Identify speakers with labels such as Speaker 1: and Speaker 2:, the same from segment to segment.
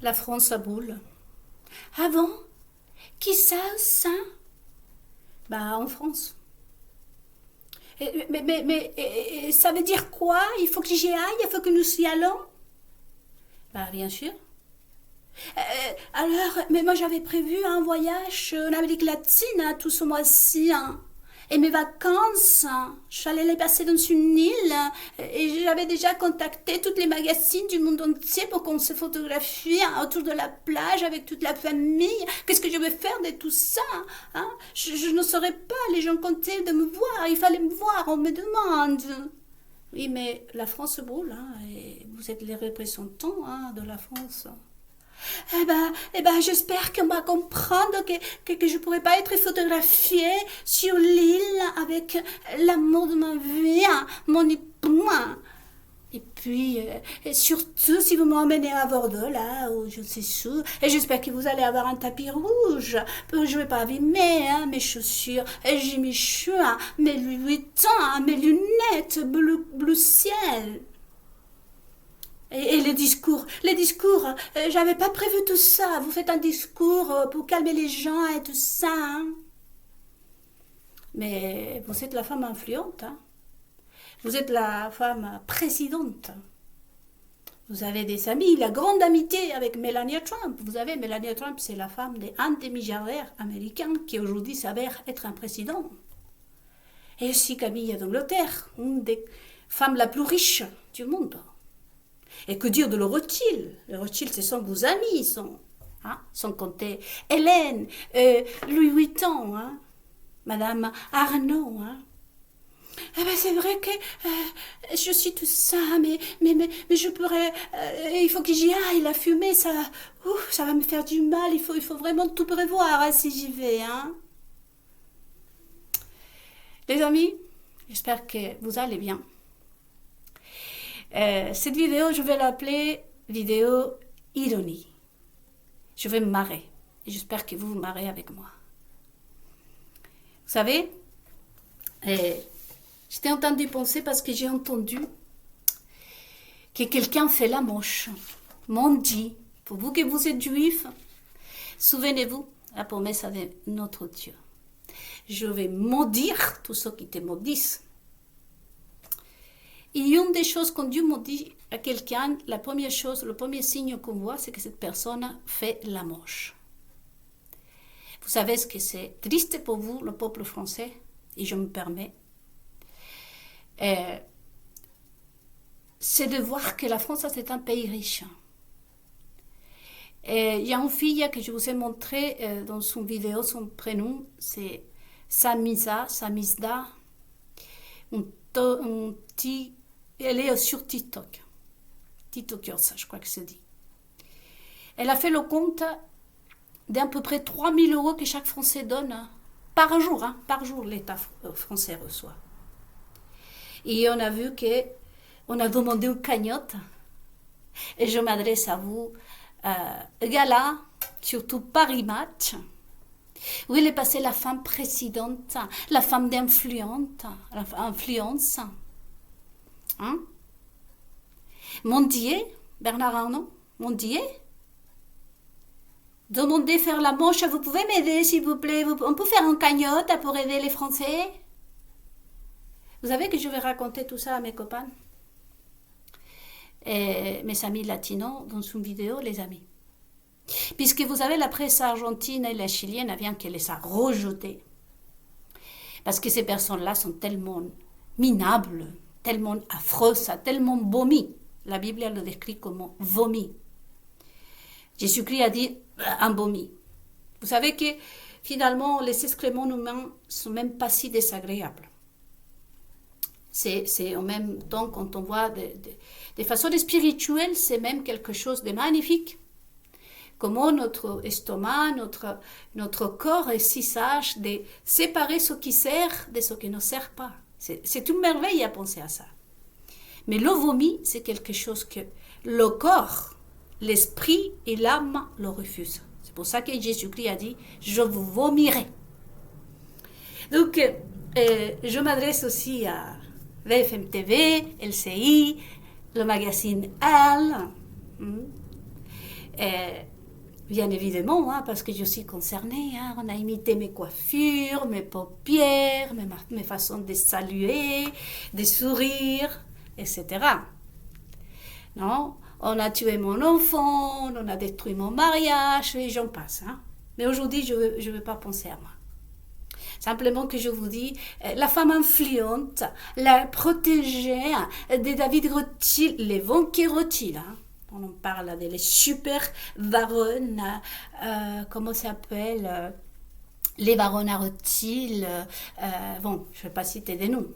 Speaker 1: La France à boule. Ah bon? Qui ça? Bah, en France. Mais ça veut dire quoi? Il faut que j'y aille? Il faut que nous y allons? Bah, bien sûr. Alors, mais moi j'avais prévu un voyage en Amérique latine tout ce mois-ci. Et mes vacances, j'allais les passer dans une île. Et j'avais déjà contacté toutes les magazines du monde entier pour qu'on se photographie autour de la plage avec toute la famille. Qu'est-ce que je vais faire de tout ça? Je ne saurais pas, les gens comptaient de me voir. Il fallait me voir, on me demande. Oui, mais la France brûle, et vous êtes les représentants de la France. J'espère qu'on va comprendre que je ne pourrai pas être photographiée sur l'île avec l'amour de ma vie, mon époux. Et puis, surtout, si vous m'emmenez à Bordeaux, là, où je suis où, et j'espère que vous allez avoir un tapis rouge. Je ne vais pas abîmer mes chaussures, j'ai mes cheveux, mes Louis Vuitton, mes lunettes, bleu ciel. Et les discours, j'avais pas prévu tout ça. Vous faites un discours pour calmer les gens et tout ça. Mais vous êtes la femme influente. Vous êtes la femme présidente. Vous avez des amis, la grande amitié avec Melania Trump. Vous savez, Melania Trump, c'est la femme d'un des milliardaires américains qui aujourd'hui s'avère être un président. Et aussi Camille d'Angleterre, une des femmes la plus riche du monde. Et que dire de le Rothschild? Les Rothschild, ce sont vos amis, sont comptés Hélène, Louis Vuitton, Madame Arnaud. C'est vrai que je suis tout ça, mais je pourrais... il faut que j'y aille, la fumée, ça va me faire du mal, il faut vraiment tout prévoir si j'y vais. Les amis, j'espère que vous allez bien. Cette vidéo, je vais l'appeler vidéo ironie. Je vais me marrer. Et j'espère que vous vous marrez avec moi. Vous savez, j'étais entendu penser parce que j'ai entendu que quelqu'un fait la moche. M'ont dit, pour vous que vous êtes juifs, souvenez-vous la promesse de notre Dieu. Je vais maudire tous ceux qui te maudissent. Et une des choses qu'on Dieu maudit à quelqu'un, la première chose, le premier signe qu'on voit, c'est que cette personne fait la moche. Vous savez ce que c'est triste pour vous, le peuple français, et je me permets, c'est de voir que la France, c'est un pays riche. Il y a une fille que je vous ai montré dans son vidéo, son prénom, c'est Samizda, elle est sur TikTok. TikToker, ça, je crois que c'est dit. Elle a fait le compte d'à peu près 3 000 euros que chaque Français donne par jour. Par jour, l'État français reçoit. Et on a vu qu'on a demandé une cagnotte. Et je m'adresse à vous, gala, surtout Paris Match, où il est passé la femme présidente, la femme d'influence. Mondier, Bernard Arnault, Mondier, demandez faire la moche, vous pouvez m'aider s'il vous plaît, on peut faire une cagnotte pour aider les Français. Vous savez que je vais raconter tout ça à mes copains et mes amis latinos dans une vidéo, les amis. Puisque vous savez, la presse argentine et la chilienne vient qu'elle les a rejetés. Parce que ces personnes-là sont tellement minables, tellement affreuses, tellement vomies. La Bible elle le décrit comme vomi. Jésus-Christ a dit un vomi. Vous savez que finalement, les excréments humains ne sont même pas si désagréables. C'est en même temps, quand on voit de façon spirituelle, c'est même quelque chose de magnifique. Comment notre estomac, notre corps est si sage de séparer ce qui sert de ce qui ne sert pas. C'est une merveille à penser à ça. Mais le vomi, c'est quelque chose que le corps, l'esprit et l'âme le refusent. C'est pour ça que Jésus-Christ a dit « Je vous vomirai ». Donc, je m'adresse aussi à VFM TV, LCI, le magazine Elle. Et bien évidemment, hein, parce que je suis concernée, hein, on a imité mes coiffures, mes paupières, mes façons de saluer, de sourire, etc. Non, on a tué mon enfant, on a détruit mon mariage, et j'en passe. Hein. Mais aujourd'hui, je ne veux pas penser à moi. Simplement que je vous dis, la femme influente, la protégée de David Rothschild, les Von Rothschild, hein. On en parle des super baronnes, comment ça s'appelle, les baronnes à Rothschild, bon, je ne vais pas citer des noms.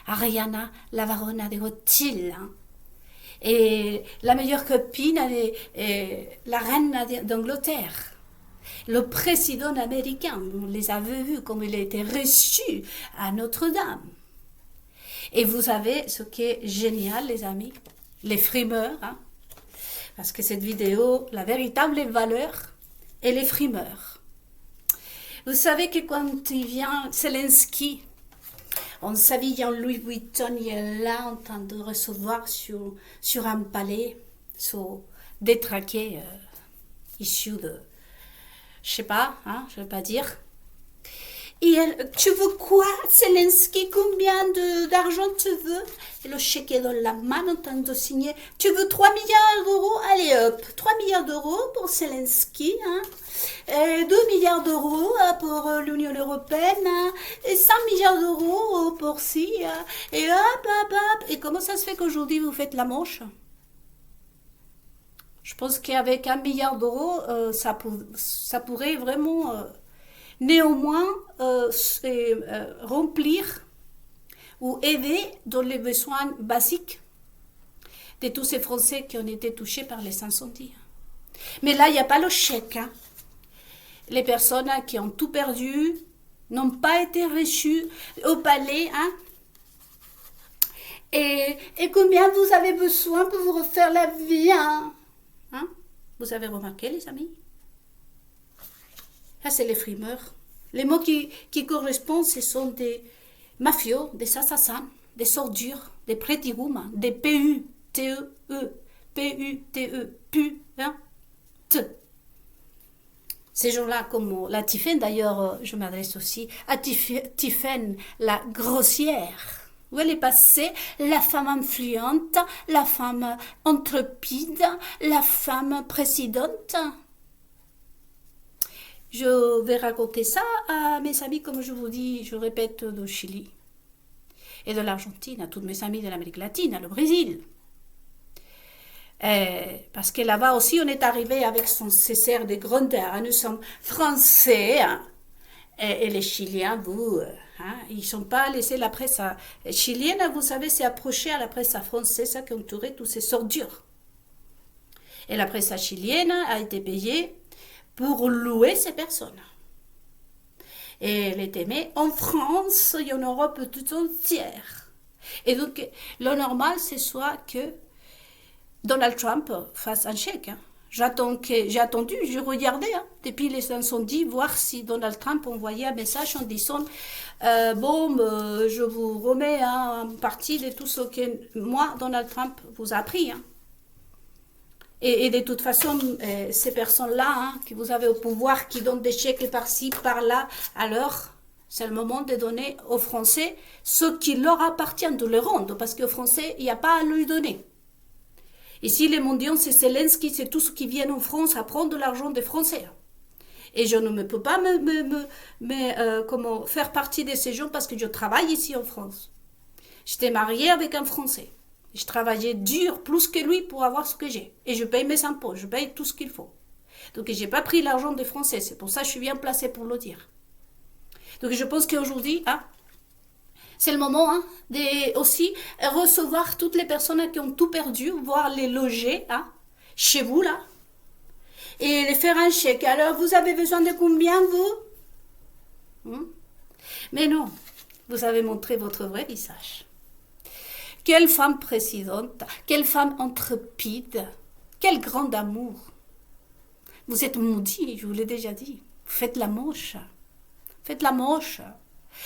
Speaker 1: Ariana, la baronne de Rothschild, hein. Et la meilleure copine, la reine d'Angleterre. Le président américain, on les avait vus comme il a été reçu à Notre-Dame. Et vous savez ce qui est génial, les amis, les frimeurs, hein, parce que cette vidéo, la véritable valeur est les frimeurs. Vous savez que quand il vient Zelensky, on s'habille en Louis Vuitton, il est là en train de recevoir sur un palais, détraqué, issu de... Je sais pas, hein, je vais pas dire. Et elle, tu veux quoi, Zelensky? Combien d'argent tu veux? Et le chèque est dans la main en train de signer. Tu veux 3 milliards d'euros? Allez hop, 3 milliards d'euros pour Zelensky, hein? Et 2 milliards d'euros pour l'Union européenne, hein? Et 5 milliards d'euros pour ci, hein? Et hop, hop, hop. Et comment ça se fait qu'aujourd'hui vous faites la manche? Je pense qu'avec 1 milliard d'euros, ça pourrait vraiment néanmoins remplir ou aider dans les besoins basiques de tous ces Français qui ont été touchés par les incendies. Mais là, il n'y a pas le chèque. Hein. Les personnes qui ont tout perdu n'ont pas été reçues au palais. Hein. Et combien vous avez besoin pour vous refaire la vie, hein? Hein? Vous avez remarqué, les amis? Ça, c'est les frimeurs. Les mots qui correspondent, ce sont des mafieux, des assassins, des sordures, des pretty women, des P-U-T-E-E, P-U-T-E, pu, hein? T. Ces gens-là, comme la Tiphaine, d'ailleurs, je m'adresse aussi à Tiphaine, la grossière. Où elle est passée, la femme influente, la femme intrépide, la femme présidente. Je vais raconter ça à mes amis, comme je vous dis, je répète, du Chili et de l'Argentine, à tous mes amis de l'Amérique latine, le Brésil. Parce que là-bas aussi, on est arrivé avec ses airs de grandeur. Nous sommes français, hein, et les Chiliens, vous... Hein, ils ne sont pas laissés la presse chilienne, vous savez, c'est approché à la presse française qui entourait toutes ces sordures. Et la presse chilienne a été payée pour louer ces personnes. Et elle est aimée en France et en Europe tout entière. Et donc, le normal, c'est soit que Donald Trump fasse un chèque. Hein. J'ai attendu, je regardais hein, depuis les incendies, voir si Donald Trump envoyait un message en disant je vous remets hein, une partie de tout ce que moi, Donald Trump, vous a appris. Hein. Et de toute façon, ces personnes-là, hein, que vous avez au pouvoir, qui donnent des chèques par-ci, par-là, alors c'est le moment de donner aux Français ce qui leur appartient, de le rendre, parce qu'aux Français, il n'y a pas à lui donner. Ici, les mondiaux, c'est Zelensky, c'est tout ce qui vient en France à prendre de l'argent des Français. Et je ne peux pas faire partie de ces gens parce que je travaille ici en France. J'étais mariée avec un Français. Je travaillais dur, plus que lui, pour avoir ce que j'ai. Et je paye mes impôts, je paye tout ce qu'il faut. Donc, je n'ai pas pris l'argent des Français. C'est pour ça que je suis bien placée pour le dire. Donc, je pense qu'aujourd'hui, hein, c'est le moment hein, de aussi recevoir toutes les personnes qui ont tout perdu, voire les loger hein, chez vous, là, et les faire un chèque. Alors, vous avez besoin de combien, vous Mais non, vous avez montré votre vrai visage. Quelle femme présidente, quelle femme intrépide, quel grand amour. Vous êtes maudit, je vous l'ai déjà dit. Faites la moche. Faites la moche.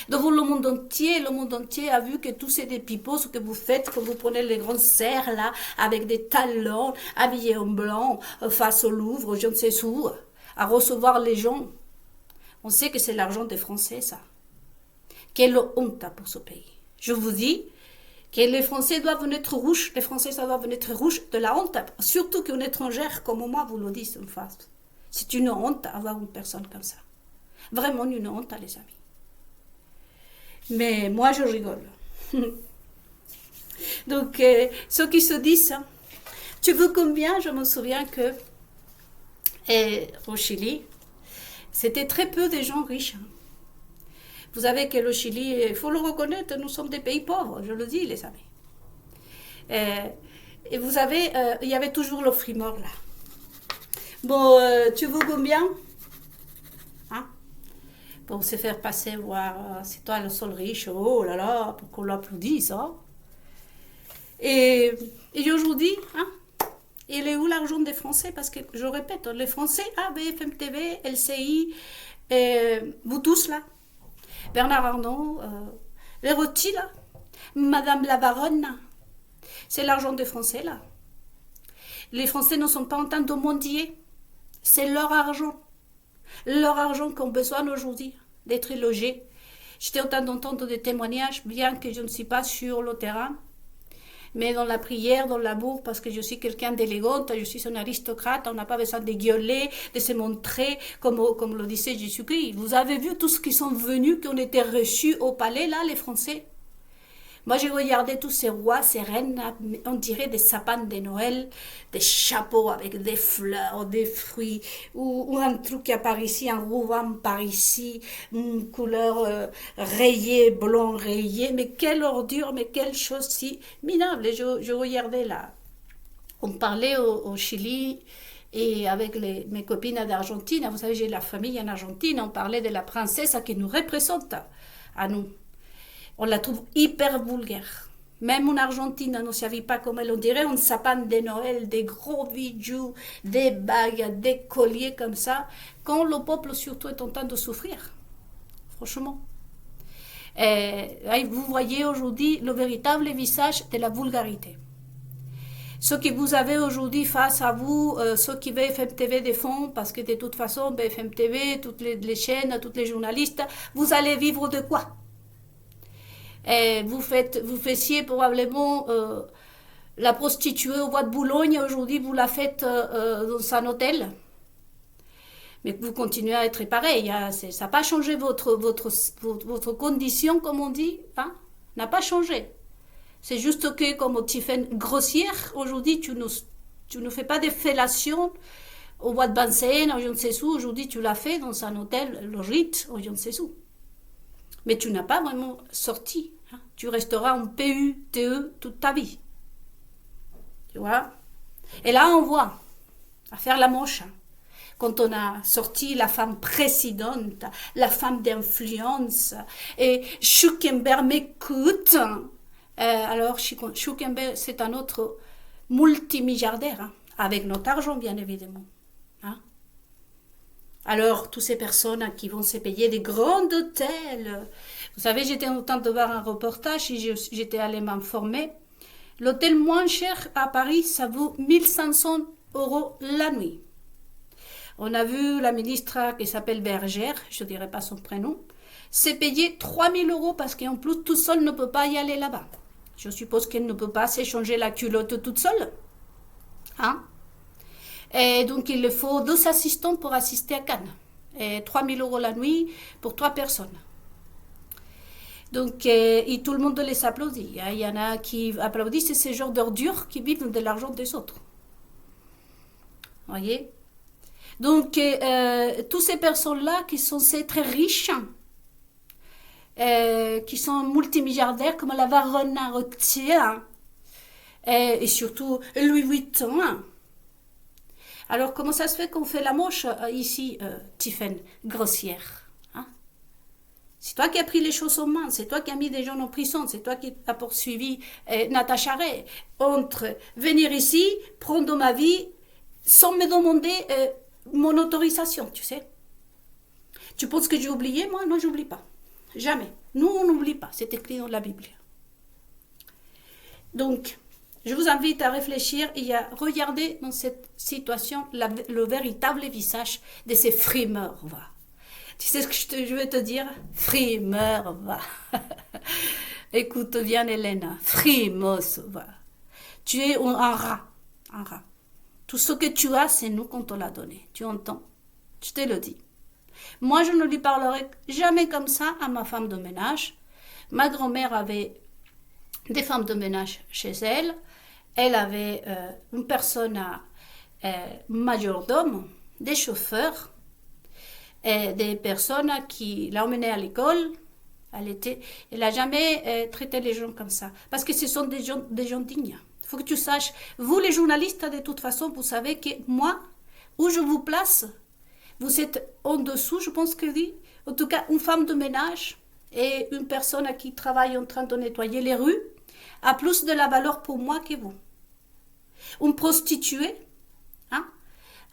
Speaker 1: Devant le monde entier a vu que tout c'est des pipeaux, ce que vous faites, que vous prenez les grandes serres là, avec des talons, habillés en blanc, face au Louvre, je ne sais où, à recevoir les gens. On sait que c'est l'argent des Français, ça. Quelle honte pour ce pays. Je vous dis que les Français doivent être rouges, les Français ça doivent être rouges de la honte, surtout qu'une étrangère comme moi vous le dit en face. C'est une honte avoir une personne comme ça. Vraiment une honte, les amis. Mais moi, je rigole. Donc, ceux qui se disent, hein, tu veux combien? Je me souviens que au Chili, c'était très peu de gens riches. Hein. Vous savez que le Chili, il faut le reconnaître, nous sommes des pays pauvres, je le dis, les amis. Et vous avez, il y avait toujours le frimeur là. Bon, tu veux combien? Hein? Pour se faire passer, voir, c'est toi le seul riche, oh là là, pour qu'on l'applaudisse. Hein? Et aujourd'hui, hein, il est où l'argent des Français? Parce que, je répète, les Français, BFM TV, LCI, vous tous là, Bernard Arnault, les rôtis là, Madame la Baronne, c'est l'argent des Français là. Les Français ne sont pas en train de mendier, c'est leur argent qu'ont besoin aujourd'hui d'être logés. J'étais en train d'entendre des témoignages, bien que je ne suis pas sur le terrain, mais dans la prière, dans l'amour, parce que je suis quelqu'un d'élégante, je suis un aristocrate, on n'a pas besoin de gueuler, de se montrer, comme le disait Jésus-Christ. Vous avez vu tous ceux qui sont venus, qui ont été reçus au palais, là, les Français? Moi, j'ai regardé tous ces rois, ces reines, on dirait des sapins de Noël, des chapeaux avec des fleurs, des fruits, ou un truc qui par ici, un ruban par ici, une couleur rayée, blanc rayé. Mais quelle ordure, mais quelle chose si minable. Je regardais là. On parlait au Chili et avec mes copines d'Argentine. Vous savez, j'ai la famille en Argentine. On parlait de la princesse qui nous représente à nous. On la trouve hyper vulgaire. Même en Argentine, on ne savait pas comment elle, on dirait un sapin de Noël, des gros bijoux, des bagues, des colliers comme ça, quand le peuple surtout est en train de souffrir. Franchement. Vous voyez aujourd'hui le véritable visage de la vulgarité. Ce que vous avez aujourd'hui face à vous, ceux qui BFM TV défendent, parce que de toute façon, BFM TV, toutes les chaînes, tous les journalistes, vous allez vivre de quoi? Vous faissiez probablement la prostituée au bois de Boulogne, aujourd'hui vous la faites dans un hôtel. Mais vous continuez à être pareil, hein, ça n'a pas changé votre condition, comme on dit, hein, n'a pas changé. C'est juste que, comme tu fais une grossière, aujourd'hui tu ne fais pas de fellation au bois de Vincennes, ou je ne sais où, aujourd'hui tu l'as fait dans un hôtel, le Rite, ou je ne sais où. Mais tu n'as pas vraiment sorti. Hein. Tu resteras en PUTE toute ta vie. Tu vois? Et là, on voit, à faire la moche, hein. Quand on a sorti la femme présidente, la femme d'influence, et Zuckerberg m'écoute. Alors, Zuckerberg, c'est un autre multimilliardaire, hein, avec notre argent, bien évidemment. Hein. Alors, toutes ces personnes qui vont se payer des grands hôtels. Vous savez, j'étais en train de voir un reportage et j'étais allée m'informer. L'hôtel moins cher à Paris, ça vaut 1500 € la nuit. On a vu la ministre qui s'appelle Bergère, je ne dirai pas son prénom, s'est payé 3000 € parce qu'en plus, tout seul ne peut pas y aller là-bas. Je suppose qu'elle ne peut pas s'échanger la culotte toute seule. Hein? Et donc, il faut 2 assistants pour assister à Cannes. Et 3000 € la nuit pour 3 personnes. Donc, et tout le monde les applaudit. Il y en a qui applaudissent ces genres d'ordures qui vivent de l'argent des autres. Vous voyez? Donc, toutes ces personnes-là qui sont très riches, qui sont multimilliardaires, comme la Baronne Rothschild, et surtout Louis Vuitton. Alors, comment ça se fait qu'on fait la moche ici, Tiffen, grossière, hein? C'est toi qui as pris les choses en main, c'est toi qui as mis des gens en prison, c'est toi qui as poursuivi Natacha Ray, entre venir ici, prendre ma vie, sans me demander mon autorisation, tu sais. Tu penses que j'ai oublié? Moi, non, j'oublie pas. Jamais. Nous, on n'oublie pas. C'est écrit dans la Bible. Donc, je vous invite à réfléchir et à regarder dans cette situation le véritable visage de ces frimeurs. Va. Tu sais ce que je vais te dire? Frimeur, va. Écoute bien, Elena. Frimos, va. Tu es un rat. Un rat. Tout ce que tu as, c'est nous qu'on te l'a donné. Tu entends? Je te le dis. Moi, je ne lui parlerai jamais comme ça à ma femme de ménage. Ma grand-mère avait des femmes de ménage chez elle. Elle avait une personne majordome, des chauffeurs, et des personnes qui l'emmenaient à l'école. Elle n'a jamais traité les gens comme ça. Parce que ce sont des gens dignes. Il faut que tu saches, vous les journalistes, de toute façon, vous savez que moi, où je vous place, vous êtes en dessous, je pense que oui. En tout cas, une femme de ménage et une personne qui travaille en train de nettoyer les rues a plus de la valeur pour moi que vous. Une prostituée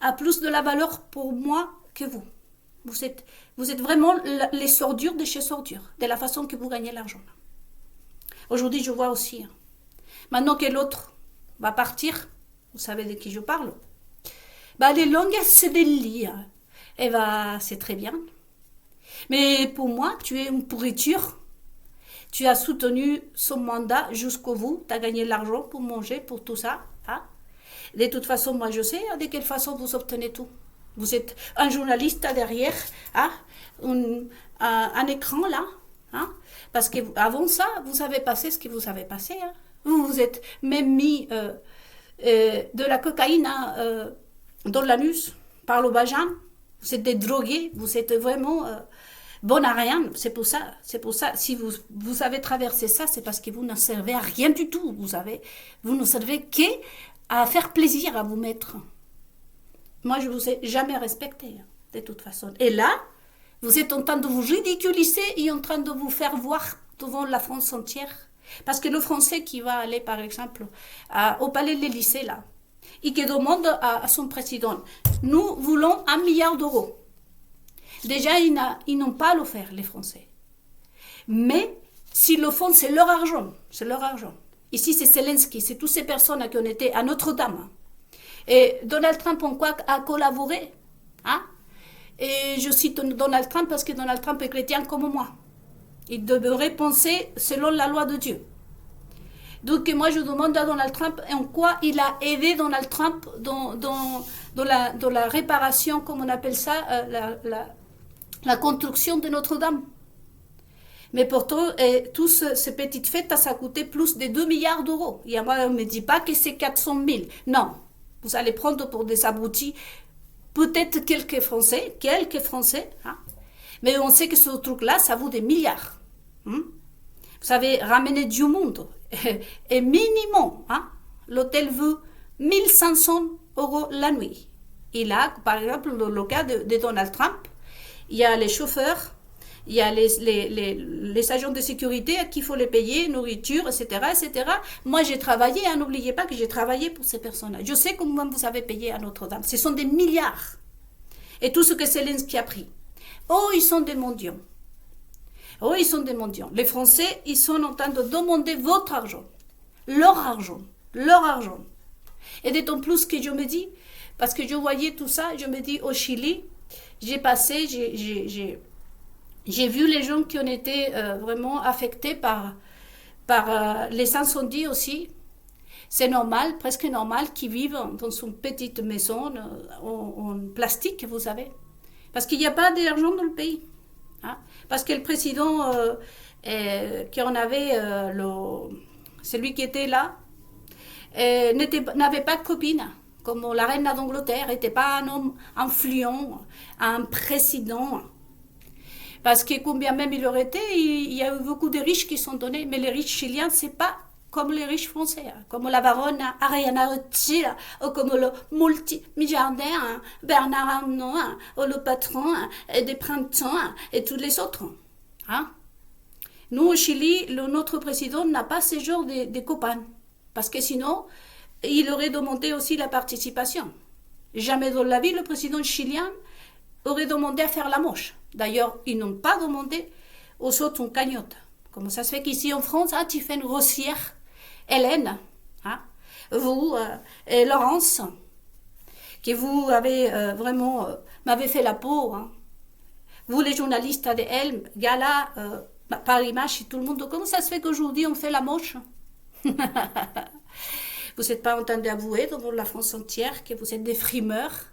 Speaker 1: a plus de la valeur pour moi que vous. Vous êtes vraiment les sordures de chez sordures, de la façon que vous gagnez l'argent. Aujourd'hui, je vois aussi. Maintenant que l'autre va partir, vous savez de qui je parle, les langues se délient. Et c'est très bien. Mais pour moi, tu es une pourriture. Tu as soutenu son mandat jusqu'au bout. Tu as gagné l'argent pour manger, pour tout ça. De toute façon, moi je sais de quelle façon vous obtenez tout. Vous êtes un journaliste derrière, un écran là. Parce qu'avant ça, vous avez passé ce que vous avez passé. Vous vous êtes même mis de la cocaïne dans l'anus, par le vagin. Vous êtes des drogués, vous êtes vraiment bon à rien. C'est pour ça. Si vous avez traversé ça, c'est parce que vous ne servez à rien du tout. Vous ne servez qu'à faire plaisir à vous mettre. Moi, je ne vous ai jamais respecté, de toute façon. Et là, vous êtes en train de vous ridiculiser et en train de vous faire voir devant la France entière. Parce que le Français qui va aller, par exemple, au Palais de l'Élysée, là, et qui demande à son président, nous voulons 1 milliard d'euros. Déjà, ils n'ont pas à le faire, les Français. Mais s'ils le font, c'est leur argent. C'est leur argent. Ici, c'est Zelensky, c'est toutes ces personnes qui ont été à Notre-Dame. Et Donald Trump, en quoi a collaboré. Et je cite Donald Trump parce que Donald Trump est chrétien comme moi. Il devrait penser selon la loi de Dieu. Donc moi je demande à Donald Trump en quoi il a aidé Donald Trump dans la réparation, comme on appelle ça, la construction de Notre-Dame. Mais pourtant, toutes ces petites fêtes, ça a coûté plus de 2 milliards d'euros. Et moi, on ne me dit pas que c'est 400 000. Non, vous allez prendre pour des abrutis peut-être quelques Français, mais on sait que ce truc-là, ça vaut des milliards. Vous savez, ramener du monde. Et minimum, l'hôtel veut 1 500 euros la nuit. Et là, par exemple, le cas de Donald Trump, il y a les chauffeurs, il y a les agents de sécurité qu'il faut les payer, nourriture, etc., etc. Moi, j'ai travaillé, n'oubliez pas que j'ai travaillé pour ces personnes-là. Je sais combien vous avez payé à Notre-Dame. Ce sont des milliards. Et tout ce que Zelensky a pris. Oh, ils sont des mendiants. Oh, ils sont des mendiants. Les Français, ils sont en train de demander votre argent. Leur argent. Leur argent. Et d'autant plus que je me dis, parce que je voyais tout ça, je me dis, au Chili, j'ai vu les gens qui ont été vraiment affectés par les incendies aussi. C'est normal, presque normal, qu'ils vivent dans une petite maison en plastique, vous savez. Parce qu'il n'y a pas d'argent dans le pays. Parce que le président qui en avait, celui qui était là, n'avait pas de copine. Comme la reine d'Angleterre n'était pas un homme influent, un président. Parce que combien même il aurait été, il y a eu beaucoup de riches qui sont donnés. Mais les riches chiliens, c'est pas comme les riches français. Comme la baronne Ariana Rutti, ou comme le multimilliardaire Bernard Arnault, ou le patron des Printemps, et tous les autres. Nous, au Chili, notre président n'a pas ce genre de copains. Parce que sinon, il aurait demandé aussi la participation. Jamais dans la vie, le président chilien aurait demandé à faire la moche. D'ailleurs, ils n'ont pas demandé aux autres une cagnotte. Comment ça se fait qu'ici en France, tu fais une grossière, Hélène, hein, vous et Laurence, que vous avez vraiment m'avez fait la peau, hein. Vous les journalistes de Helm, Gala, Paris Match et tout le monde, comment ça se fait qu'aujourd'hui on fait la moche? Vous n'êtes pas entendu avouer devant la France entière que vous êtes des frimeurs,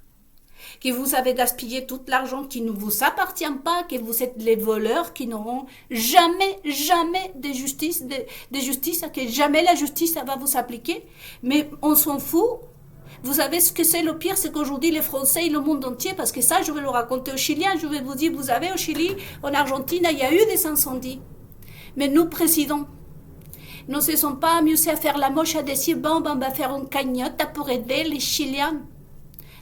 Speaker 1: que vous avez gaspillé tout l'argent qui ne vous appartient pas, que vous êtes les voleurs qui n'auront jamais, jamais de justice, que jamais la justice va vous appliquer. Mais on s'en fout. Vous savez ce que c'est le pire, c'est qu'aujourd'hui les Français et le monde entier, parce que ça je vais le raconter aux Chiliens, je vais vous dire, vous avez au Chili, en Argentine, il y a eu des incendies. Mais nous, présidents, ne se sont pas amusés à faire la moche, à dire, bon, on va faire une cagnotte pour aider les Chiliens.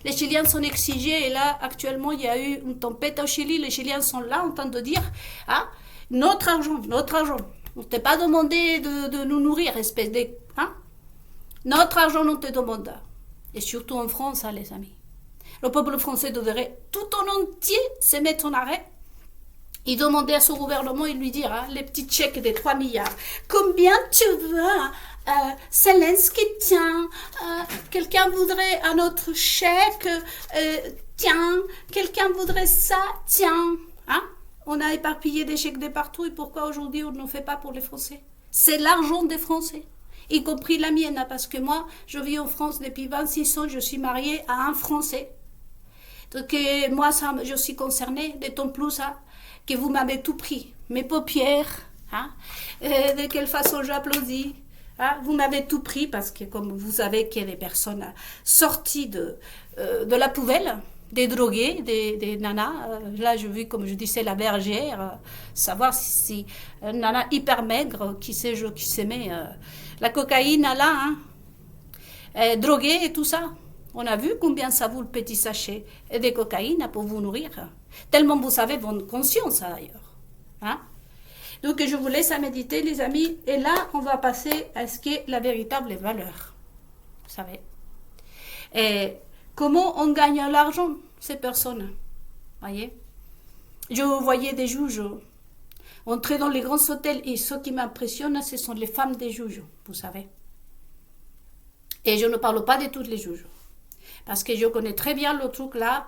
Speaker 1: Les Chiliens sont exigés, et là, actuellement, il y a eu une tempête au Chili, les Chiliens sont là en train de dire, ah, notre argent, on ne t'a pas demandé de nous nourrir, espèce de... Hein? Notre argent, on te demande. Et surtout en France, hein, les amis. Le peuple français devrait tout en entier se mettre en arrêt et demander à son gouvernement et lui dire, hein, les petits chèques de 3 milliards. Combien tu veux, Zelensky, tiens, quelqu'un voudrait un autre chèque, tiens, quelqu'un voudrait ça, tiens. Hein? On a éparpillé des chèques de partout et pourquoi aujourd'hui on ne le fait pas pour les Français? C'est l'argent des Français, y compris la mienne, parce que moi, je vis en France depuis 26 ans, je suis mariée à un Français. Donc moi, ça, je suis concernée, d'autant plus hein, que vous m'avez tout pris, mes paupières, hein, de quelle façon j'applaudis. Hein, vous m'avez tout pris parce que, comme vous savez qu'il y a des personnes sorties de la poubelle, des drogués, des nanas. Là, je vu, comme je disais, la bergère, savoir si une nana hyper maigre qui se met la cocaïne là, hein, droguée et tout ça. On a vu combien ça vaut le petit sachet de cocaïne pour vous nourrir. Tellement vous savez votre conscience d'ailleurs. Hein? Donc je vous laisse à méditer les amis. Et là, on va passer à ce qui est la véritable valeur. Vous savez. Et comment on gagne l'argent, ces personnes? Voyez? Je voyais des juges entrer dans les grands hôtels et ce qui m'impressionne, ce sont les femmes des juges, vous savez. Et je ne parle pas de toutes les juges. Parce que je connais très bien le truc là.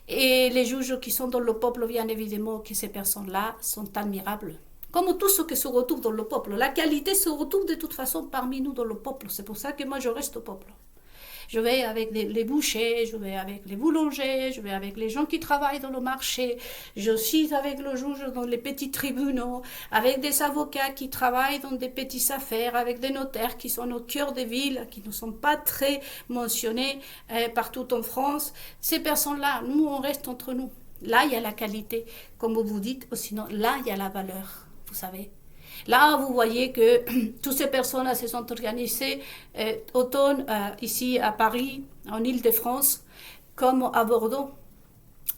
Speaker 1: Et les juges qui sont dans le peuple, bien évidemment, que ces personnes-là sont admirables. Comme tout ce qui se retrouve dans le peuple. La qualité se retrouve de toute façon parmi nous dans le peuple. C'est pour ça que moi je reste au peuple. Je vais avec les bouchers, je vais avec les boulangers, je vais avec les gens qui travaillent dans le marché, je suis avec le juge dans les petits tribunaux, avec des avocats qui travaillent dans des petites affaires, avec des notaires qui sont au cœur des villes, qui ne sont pas très mentionnés partout en France. Ces personnes-là, nous, on reste entre nous. Là, il y a la qualité, comme vous dites, ou sinon, là, il y a la valeur, vous savez. Là, vous voyez que toutes ces personnes se sont organisées autant ici à Paris, en Île-de-France, comme à Bordeaux.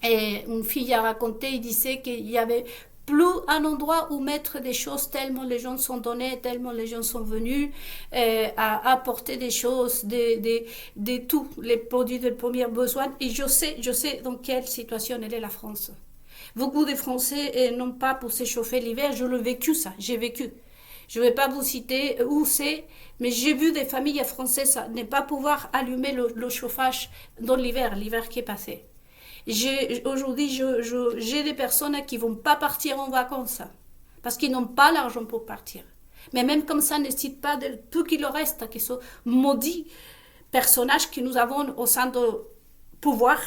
Speaker 1: Et une fille a raconté, il disait qu'il y avait plus un endroit où mettre des choses tellement les gens sont donnés, tellement les gens sont venus à apporter des choses, de tous les produits de premier besoin. Et je sais dans quelle situation elle est la France. Beaucoup de Français n'ont pas pour s'échauffer l'hiver. Je l'ai vécu, ça. J'ai vécu. Je ne vais pas vous citer où c'est, mais j'ai vu des familles françaises ne pas pouvoir allumer le chauffage dans l'hiver qui est passé. Aujourd'hui, j'ai des personnes qui ne vont pas partir en vacances parce qu'ils n'ont pas l'argent pour partir. Mais même comme ça, ne cite pas de tout qu'il reste, qui sont maudits personnages que nous avons au sein de pouvoir.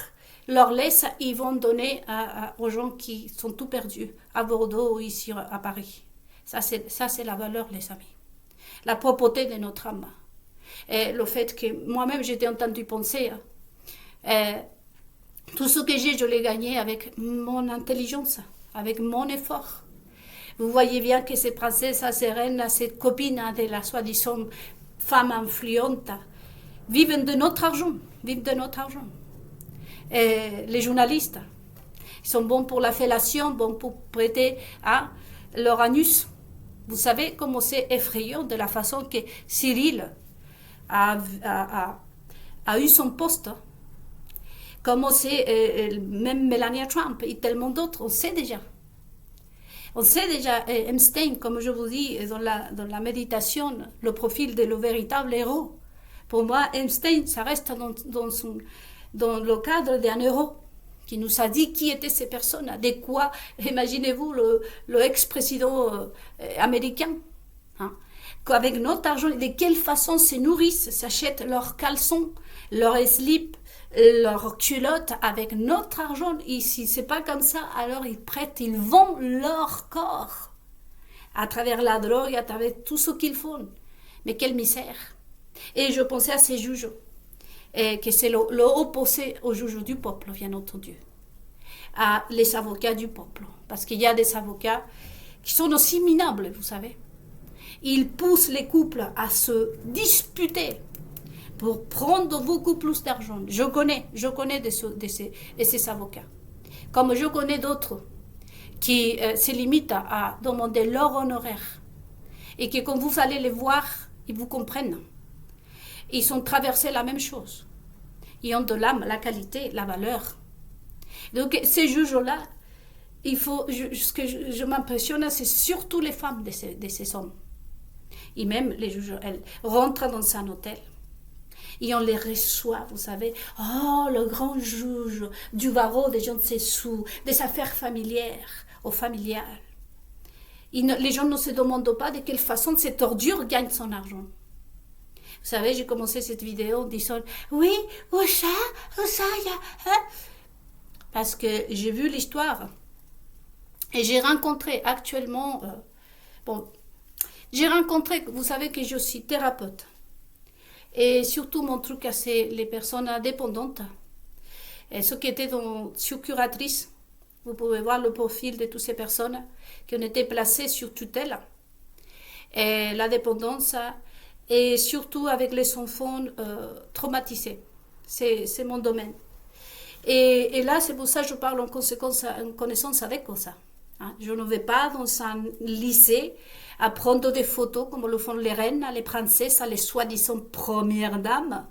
Speaker 1: Leur laisse, ils vont donner aux gens qui sont tout perdus, à Bordeaux ou ici à Paris. Ça, c'est la valeur, les amis. La propreté de notre âme. Et le fait que moi-même, j'étais entendu penser, tout ce que j'ai, je l'ai gagné avec mon intelligence, avec mon effort. Vous voyez bien que ces princesses, ces reines, ces copines de la soi-disant femme influente, vivent de notre argent, Et les journalistes, ils sont bons pour la fellation, bons pour prêter à leur anus. Vous savez comment c'est effrayant de la façon que Cyril a eu son poste. Comment c'est même Melania Trump et tellement d'autres, on sait déjà. On sait déjà, Einstein, comme je vous dis, dans la méditation, le profil de le véritable héros. Pour moi, Einstein, ça reste dans le cadre d'un héros qui nous a dit qui étaient ces personnes, de quoi, imaginez-vous le ex-président américain, hein, avec notre argent, de quelle façon se nourrissent, s'achètent leurs caleçons, leurs slips, leurs culottes avec notre argent. Et si c'est pas comme ça, alors ils prêtent, ils vendent leur corps à travers la drogue, à travers tout ce qu'ils font. Mais quelle misère. Et je pensais à ces juges, et que c'est l'opposé aux juges du peuple, bien entendu, à les avocats du peuple. Parce qu'il y a des avocats qui sont aussi minables, vous savez. Ils poussent les couples à se disputer pour prendre beaucoup plus d'argent. Je connais de ces avocats. Comme je connais d'autres qui se limitent à demander leur honoraire. Et que quand vous allez les voir, ils vous comprennent. Ils ont traversé la même chose. Ils ont de l'âme, la qualité, la valeur. Donc ces juges-là, ce que je m'impressionne, c'est surtout les femmes de ces hommes. Et même les juges, elles rentrent dans un hôtel. Et on les reçoit, vous savez. Oh, le grand juge du barreau des je ne sais où, des affaires familières ou familiales. Les gens ne se demandent pas de quelle façon cette ordure gagne son argent. Vous savez, j'ai commencé cette vidéo en disant « Oui, où ça, y a... Hein? » Parce que j'ai vu l'histoire. Et j'ai rencontré actuellement... j'ai rencontré, vous savez que je suis thérapeute. Et surtout, mon truc, c'est les personnes dépendantes. Et ceux qui étaient sur curatrice, vous pouvez voir le profil de toutes ces personnes qui ont été placées sur tutelle. Et la dépendance, et surtout avec les enfants traumatisés. C'est mon domaine. Et là, c'est pour ça que je parle en connaissance avec ça. Hein? Je ne vais pas dans un lycée à prendre des photos comme le font les reines, les princesses, les soi-disant premières dames,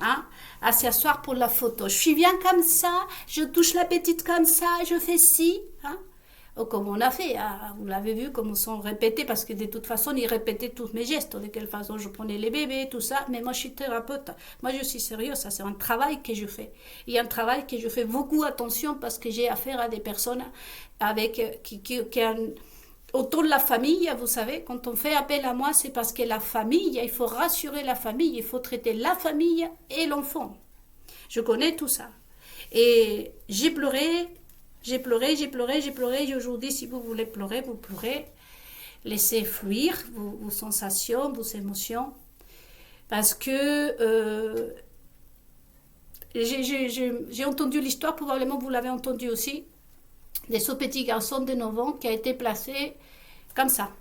Speaker 1: hein, à s'asseoir pour la photo. Je suis bien comme ça, je touche la petite comme ça, je fais ci. Hein. Ou comme on a fait, hein, vous l'avez vu, comme on s'en répétait, parce que de toute façon, ils répétaient tous mes gestes, de quelle façon je prenais les bébés, tout ça. Mais moi, je suis thérapeute. Moi, je suis sérieuse, ça c'est un travail que je fais. Il y a un travail que je fais beaucoup attention parce que j'ai affaire à des personnes avec, qui ont... Autour de la famille, vous savez, quand on fait appel à moi, c'est parce que la famille, il faut rassurer la famille, il faut traiter la famille et l'enfant. Je connais tout ça. Et j'ai pleuré, et aujourd'hui, si vous voulez pleurer, vous pleurez. Laissez fluir vos sensations, vos émotions. Parce que j'ai entendu l'histoire, probablement vous l'avez entendu aussi, de ce petit garçon de 9 ans qui a été placé comme ça,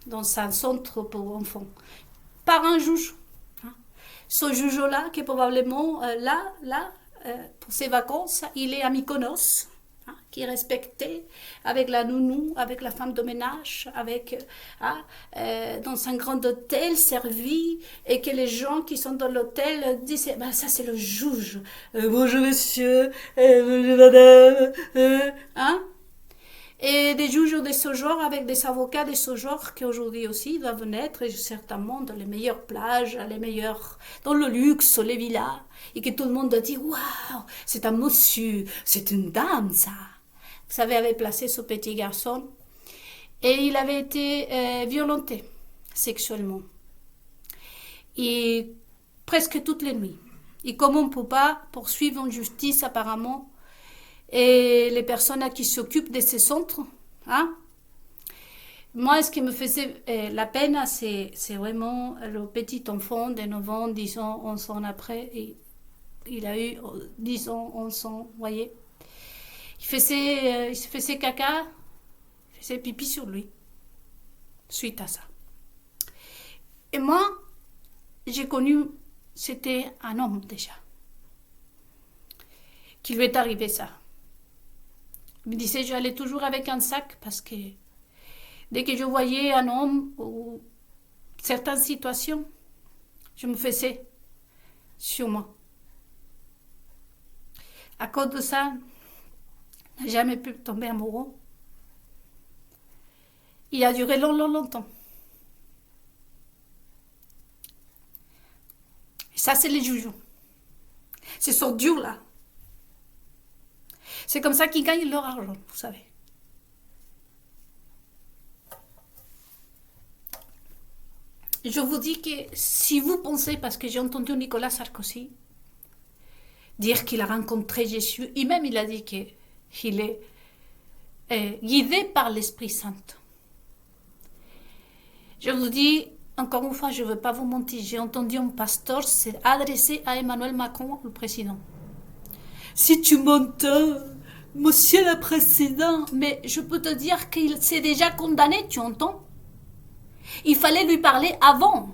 Speaker 1: dans un centre pour enfants, par un juge. Ce juge-là, qui est probablement pour ses vacances, il est à Mykonos, qui est respecté avec la nounou, avec la femme de ménage, dans un grand hôtel servi, et que les gens qui sont dans l'hôtel disent ça c'est le juge, bonjour monsieur, bonjour madame, et des juges de ce genre avec des avocats de ce genre qui aujourd'hui aussi doivent naître certainement dans les meilleures plages, dans le luxe, les villas, et que tout le monde doit dire waouh, c'est un monsieur, c'est une dame ça. Vous savez, avait placé ce petit garçon et il avait été violenté sexuellement. Et presque toutes les nuits. Et comme on ne peut pas poursuivre en justice apparemment, et les personnes qui s'occupent de ces centres, moi, ce qui me faisait la peine, c'est vraiment le petit enfant de 9 ans, 10 ans, 11 ans après, et il a eu 10 ans, 11 ans, vous voyez. Il se faisait caca, il faisait pipi sur lui, suite à ça. Et moi, j'ai connu, c'était un homme déjà, qui lui est arrivé ça. Il me disait, j'allais toujours avec un sac parce que dès que je voyais un homme ou certaines situations, je me faisais sur moi. À cause de ça, je n'ai jamais pu tomber amoureux. Il a duré longtemps. Et ça, c'est les joujoux. C'est sont durs, là. C'est comme ça qu'ils gagnent leur argent, vous savez. Je vous dis que si vous pensez, parce que j'ai entendu Nicolas Sarkozy dire qu'il a rencontré Jésus, et même il a dit qu'il est guidé par l'Esprit Saint. Je vous dis, encore une fois, je ne veux pas vous mentir, j'ai entendu un pasteur s'adresser à Emmanuel Macron, le président. Si tu m'entends, monsieur le président, mais je peux te dire qu'il s'est déjà condamné, tu entends? Il fallait lui parler avant.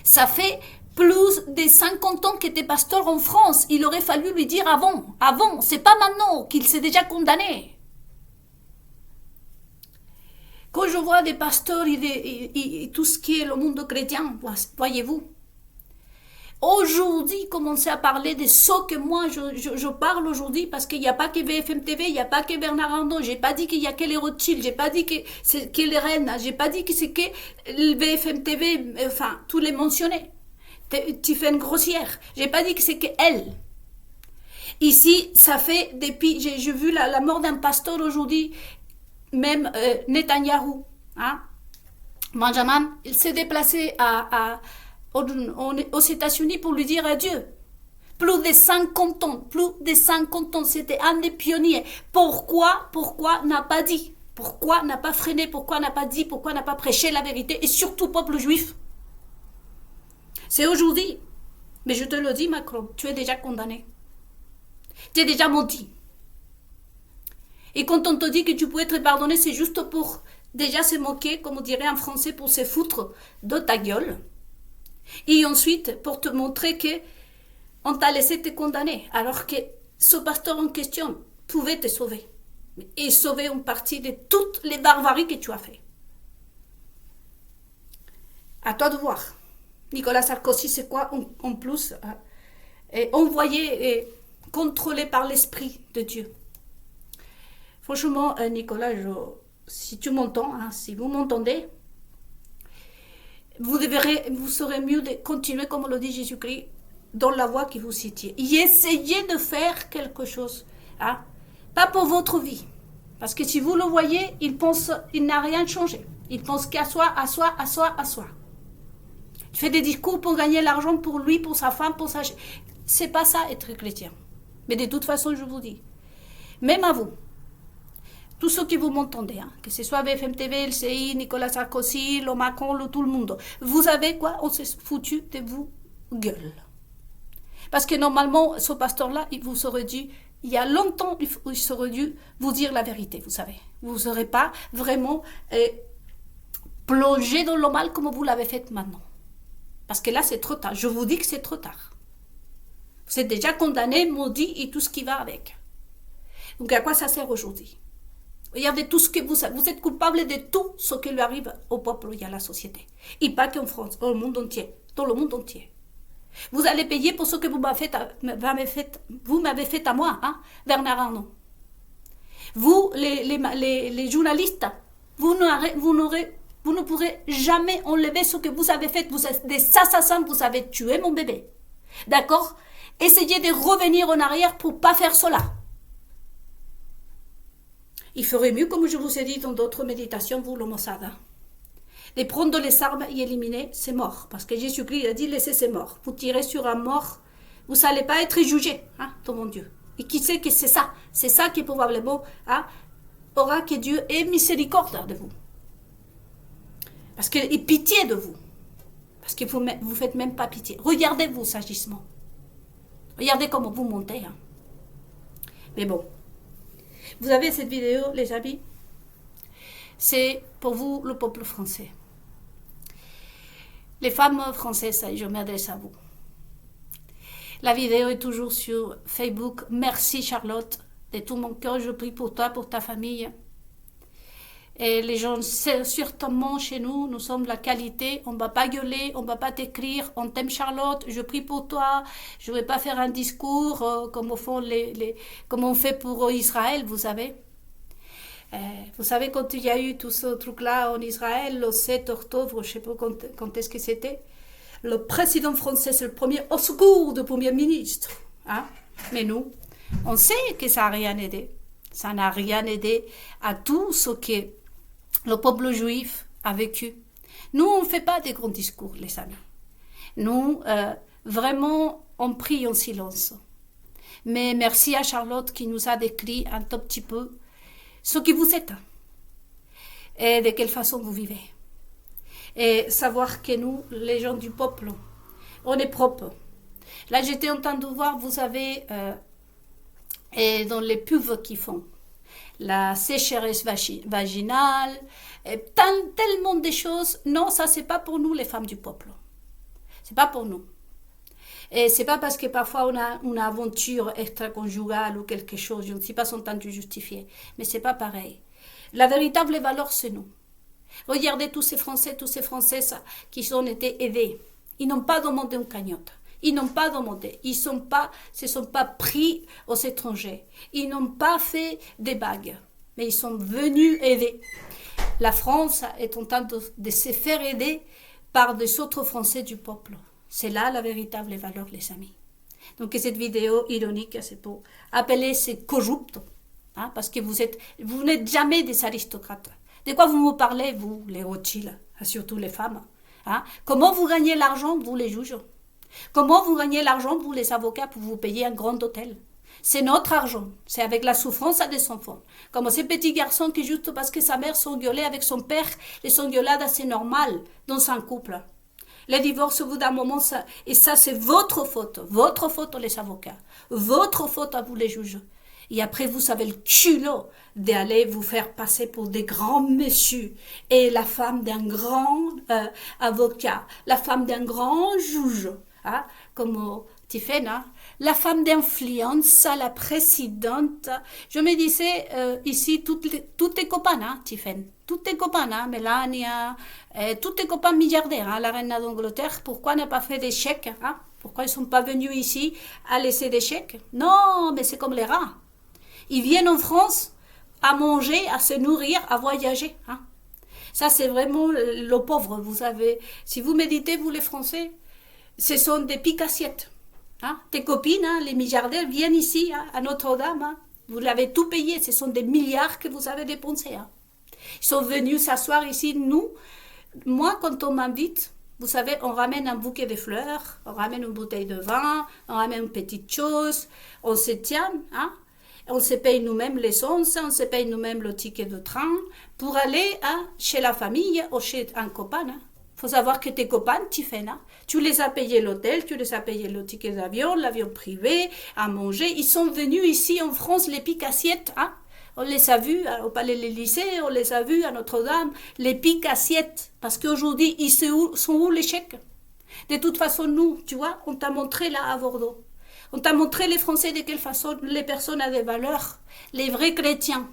Speaker 1: Ça fait plus de 50 ans qu'il était pasteur en France. Il aurait fallu lui dire avant. Avant, c'est pas maintenant qu'il s'est déjà condamné. Quand je vois des pasteurs et tout ce qui est le monde chrétien, voyez-vous, aujourd'hui, commencer à parler de ce que moi je parle aujourd'hui, parce qu'il n'y a pas que BFM TV, il n'y a pas que Bernard Arnault, j'ai pas dit qu'il y a que les Rothschild, j'ai pas dit que c'est que les Rennes, j'ai pas dit que c'est que le BFM TV, enfin, tous les mentionnés. Tu fais une grossière. J'ai pas dit que c'est que elle. Ici, ça fait depuis, j'ai vu la mort d'un pasteur aujourd'hui, même Netanyahou, hein? Benjamin, il s'est déplacé aux États-Unis pour lui dire adieu. Plus de 50 ans, c'était un des pionniers. Pourquoi n'a pas dit? Pourquoi n'a pas freiné? Pourquoi n'a pas dit? Pourquoi n'a pas prêché la vérité? Et surtout, peuple juif. C'est aujourd'hui. Mais je te le dis, Macron, tu es déjà condamné. Tu es déjà menti. Et quand on te dit que tu peux être pardonné, c'est juste pour déjà se moquer, comme on dirait en français, pour se foutre de ta gueule. Et ensuite, pour te montrer que on t'a laissé te condamner, alors que ce pasteur en question pouvait te sauver. Et sauver une partie de toutes les barbaries que tu as fait. À toi de voir. Nicolas Sarkozy, c'est quoi en plus envoyé et contrôlé par l'Esprit de Dieu. Franchement, Nicolas, si tu m'entends, hein, si vous m'entendez, vous serez mieux de continuer, comme le dit Jésus-Christ, dans la voie que vous citiez. Et essayez de faire quelque chose. Hein, pas pour votre vie. Parce que si vous le voyez, il n'a rien changé. Il pense qu'à soi, à soi, à soi, à soi. Il fait des discours pour gagner l'argent pour lui, pour sa femme, pour sa... C'est pas ça être chrétien. Mais de toute façon, je vous dis, même à vous, tous ceux qui vous m'entendez, hein, que ce soit BFM TV, LCI, Nicolas Sarkozy, le Macron, tout le monde, vous avez quoi? On s'est foutu de vous gueule. Parce que normalement, ce pasteur-là, il vous aurait dû, il y a longtemps, il aurait dû vous dire la vérité, vous savez. Vous ne serez pas vraiment plongé dans le mal comme vous l'avez fait maintenant. Parce que là, c'est trop tard. Je vous dis que c'est trop tard. Vous êtes déjà condamné, maudit et tout ce qui va avec. Donc, à quoi ça sert aujourd'hui? Regardez tout ce que vous êtes coupable de tout ce qui lui arrive au peuple et à la société. Et pas qu'en France, dans le monde entier. Dans le monde entier. Vous allez payer pour ce que vous m'avez fait à moi, hein, Bernard Arnault. Vous, les journalistes, vous ne pourrez jamais enlever ce que vous avez fait. Vous êtes des assassins, vous avez tué mon bébé. D'accord? Essayez de revenir en arrière pour ne pas faire cela. Il ferait mieux, comme je vous ai dit dans d'autres méditations, vous, le Mossad, hein, de prendre les armes et éliminer, c'est mort. Parce que Jésus-Christ a dit, laissez, c'est mort. Vous tirez sur un mort, vous n'allez pas être jugé, hein, dans mon Dieu. Et qui sait que c'est ça qui probablement hein, aura que Dieu ait miséricorde de vous. Parce qu'il ait pitié de vous. Parce que vous ne faites même pas pitié. Regardez vos agissements. Regardez comment vous montez. Hein. Mais bon. Vous avez cette vidéo, les amis. C'est pour vous, le peuple français. Les femmes françaises, je m'adresse à vous. La vidéo est toujours sur Facebook. Merci Charlotte. De tout mon cœur, je prie pour toi, pour ta famille. Et les gens, certainement chez nous, nous sommes la qualité. On ne va pas gueuler, on ne va pas t'écrire. On t'aime Charlotte, je prie pour toi. Je ne vais pas faire un discours comme on fait pour Israël, vous savez. Vous savez, quand il y a eu tout ce truc-là en Israël, le 7 octobre, je ne sais pas quand est-ce que c'était, le président français, c'est le premier au secours du premier ministre. Hein? Mais nous, on sait que ça n'a rien aidé. Ça n'a rien aidé à tout ce que le peuple juif a vécu. Nous, on ne fait pas des grands discours, les amis. Nous, vraiment, on prie en silence. Mais merci à Charlotte qui nous a décrit un tout petit peu ce que vous êtes et de quelle façon vous vivez. Et savoir que nous, les gens du peuple, on est propre. Là, j'étais en train de voir, vous avez, et dans les pubs qu'ils font, la sécheresse vaginale, et tellement de choses. Non, ça, c'est pas pour nous, les femmes du peuple. C'est pas pour nous. Et c'est pas parce que parfois on a une aventure extra-conjugale ou quelque chose, je ne suis pas en train de justifier, mais c'est pas pareil. La véritable valeur, c'est nous. Regardez tous ces Français, toutes ces Françaises qui ont été aidés. Ils n'ont pas demandé une cagnotte. Ils n'ont pas demandé. Ils se sont pas pris aux étrangers. Ils n'ont pas fait des bagues. Mais ils sont venus aider. La France est en train de se faire aider par des autres Français du peuple. C'est là la véritable valeur, les amis. Donc cette vidéo ironique, c'est pour appeler ces corrupts, hein, parce que vous n'êtes jamais des aristocrates. De quoi vous me parlez, vous, les Rothschild, surtout les femmes, hein? Comment vous gagnez l'argent, vous, les juges? Comment vous gagnez l'argent, vous, les avocats, pour vous payer un grand hôtel? C'est notre argent, c'est avec la souffrance des enfants. Comme ces petits garçons qui, juste parce que sa mère s'engueulait avec son père, les engueulades assez normales dans un couple. Les divorces, au bout d'un moment, et ça, c'est votre faute, les avocats, votre faute à vous, les juges. Et après, vous avez le culot d'aller vous faire passer pour des grands messieurs. Et la femme d'un grand avocat, la femme d'un grand juge, hein, comme Tiffany, hein, la femme d'influence, la présidente. Je me disais, ici, toutes tes copains, hein, Tiffany, toutes tes copains, hein, Melania, toutes tes copains milliardaires, hein, la reine d'Angleterre, pourquoi n'a pas fait des chèques, hein? Pourquoi ils ne sont pas venus ici à laisser des chèques? Non, mais c'est comme les rats. Ils viennent en France à manger, à se nourrir, à voyager. Hein. Ça, c'est vraiment le pauvre. Vous savez, si vous méditez, vous les Français, ce sont des piques-assiettes. Hein. Tes copines, hein, les milliardaires, viennent ici, hein, à Notre-Dame. Hein. Vous l'avez tout payé. Ce sont des milliards que vous avez dépensés. Hein. Ils sont venus s'asseoir ici. Nous, moi, quand on m'invite, vous savez, on ramène un bouquet de fleurs, on ramène une bouteille de vin, on ramène une petite chose, on se tient, hein. On se paye nous-mêmes l'essence, on se paye nous-mêmes le ticket de train pour aller chez la famille ou chez un copain. Il faut savoir que tes copains, tu les as payés l'hôtel, tu les as payés le ticket d'avion, l'avion privé, à manger. Ils sont venus ici en France, les piques-assiettes. Hein? On les a vus au Palais de l'Élysée, on les a vus à Notre-Dame, les piques-assiettes. Parce qu'aujourd'hui, ils sont où les chèques? De toute façon, nous, tu vois, on t'a montré là à Bordeaux. On t'a montré les Français de quelle façon les personnes ont des valeurs, les vrais chrétiens,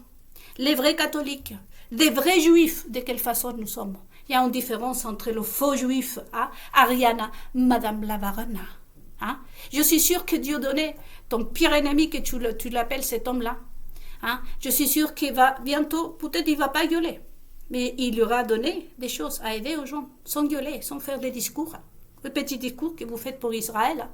Speaker 1: les vrais catholiques, des vrais juifs, de quelle façon nous sommes. Il y a une différence entre le faux juif, hein, Ariana, Madame la Varenne. Hein. Je suis sûre que Dieu donnait ton pire ennemi, que tu l'appelles cet homme-là. Hein. Je suis sûre qu'il va bientôt, peut-être il ne va pas gueuler, mais il lui aura donné des choses à aider aux gens, sans gueuler, sans faire des discours. Le petit discours que vous faites pour Israël.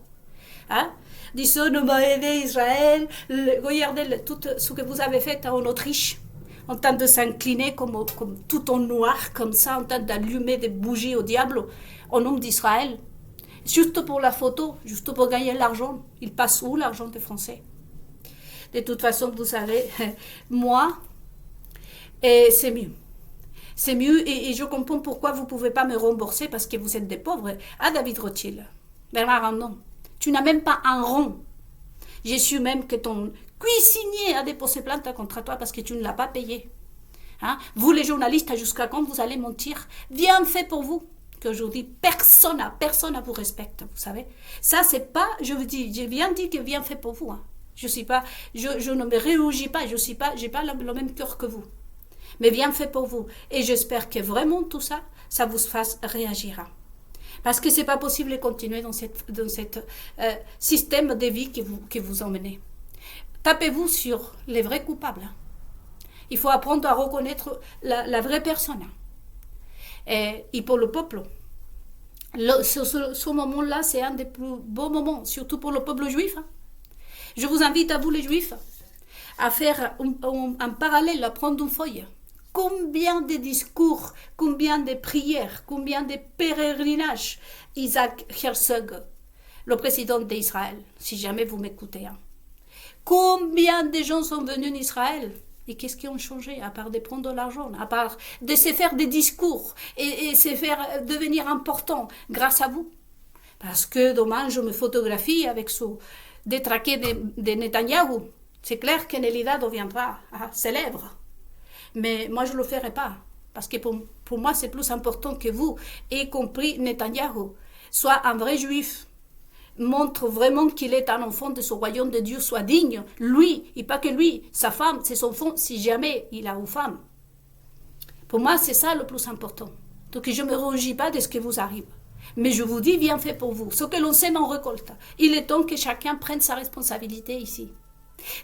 Speaker 1: Hein? Disons, on va aider Israël. Regardez tout ce que vous avez fait en Autriche, en train de s'incliner comme tout en noir, comme ça, en train d'allumer des bougies au diable, au nom d'Israël. Juste pour la photo, juste pour gagner l'argent. Il passe où l'argent des Français? De toute façon, vous savez, moi, et c'est mieux. C'est mieux et je comprends pourquoi vous ne pouvez pas me rembourser parce que vous êtes des pauvres. Ah, David Rothschild, Bernard Arnault. Tu n'as même pas un rond. J'ai su même que ton cuisinier a déposé plainte contre toi parce que tu ne l'as pas payé. Hein? Vous, les journalistes, jusqu'à quand vous allez mentir? Bien fait pour vous qu'aujourd'hui, personne ne vous respecte, vous savez. Ça, c'est pas, je vous dis, j'ai bien dit que bien fait pour vous. Hein. Je ne me réjouis pas, j'ai pas le même cœur que vous. Mais bien fait pour vous. Et j'espère que vraiment tout ça, ça vous fasse réagir. Hein. Parce que ce n'est pas possible de continuer dans cette système de vie que vous emmenez. Tapez-vous sur les vrais coupables. Il faut apprendre à reconnaître la vraie personne. Et pour le peuple, ce moment-là, c'est un des plus beaux moments, surtout pour le peuple juif. Je vous invite à vous les juifs à faire un parallèle, à prendre une feuille. Combien de discours, combien de prières, combien de pèlerinages Isaac Herzog, le président d'Israël, si jamais vous m'écoutez. Combien de gens sont venus en Israël et qu'est-ce qui ont changé, à part de prendre de l'argent, à part de se faire des discours et se faire devenir important grâce à vous. Parce que demain, je me photographie avec ce détraqué de Netanyahou. C'est clair que Nelida deviendra célèbre. Mais moi, je ne le ferai pas. Parce que pour moi, c'est plus important que vous, y compris Netanyahou, soit un vrai juif, montre vraiment qu'il est un enfant de ce royaume de Dieu, soit digne, lui, et pas que lui, sa femme, c'est son enfant, si jamais il a une femme. Pour moi, c'est ça le plus important. Donc, je ne me rougis pas de ce qui vous arrive. Mais je vous dis, bien fait pour vous. Ce que l'on sème en récolte. Il est temps que chacun prenne sa responsabilité ici.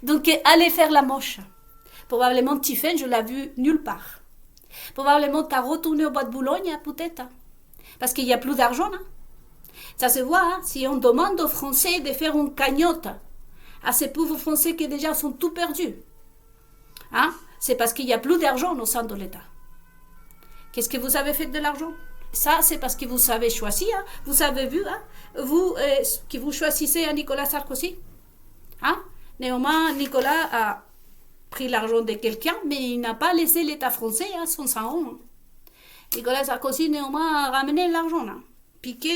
Speaker 1: Donc, allez faire la moche. Probablement, Tiffen, je l'ai vu nulle part. Probablement, tu as retourné au bois de Boulogne, peut-être. Parce qu'il n'y a plus d'argent, hein. Ça se voit, hein, si on demande aux Français de faire une cagnotte à ces pauvres Français qui déjà sont tout perdus. Hein, c'est parce qu'il n'y a plus d'argent au sein de l'État. Qu'est-ce que vous avez fait de l'argent? Ça, c'est parce que vous avez choisi, hein, vous avez vu, hein, vous, que vous choisissez à Nicolas Sarkozy. Hein? Néanmoins, Nicolas a pris l'argent de quelqu'un, mais il n'a pas laissé l'État français sans sang. Hein. Nicolas Sarkozy, néanmoins, a ramené l'argent. Hein. Piqué,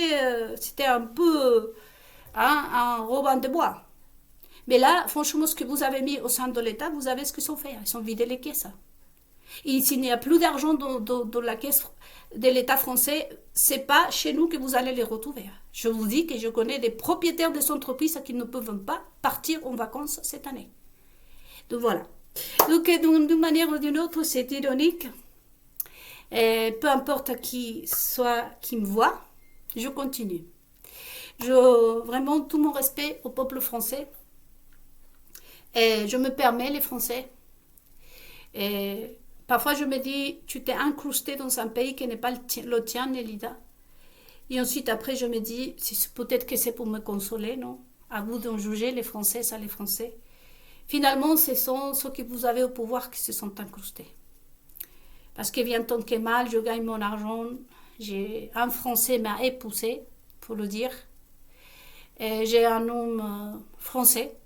Speaker 1: c'était un peu un robin de bois. Mais là, franchement, ce que vous avez mis au sein de l'État, vous avez ce qu'ils ont fait. Ils ont vidé les caisses. Et s'il n'y a plus d'argent dans la caisse de l'État français, c'est pas chez nous que vous allez les retrouver. Je vous dis que je connais des propriétaires des entreprises qui ne peuvent pas partir en vacances cette année. Donc voilà. Donc d'une manière ou d'une autre, c'est ironique. Et peu importe qui me voit, je continue. Vraiment tout mon respect au peuple français. Et je me permets les Français. Et parfois je me dis, tu t'es incrusté dans un pays qui n'est pas le tien, Nelida. Et ensuite après je me dis, peut-être que c'est pour me consoler, non? À vous d'en juger, les Français, ça les Français. Finalement, ce sont ceux que vous avez au pouvoir qui se sont incrustés. Parce que bien tant que mal, je gagne mon argent. Un Français m'a épousé, pour le dire. Et j'ai un homme français.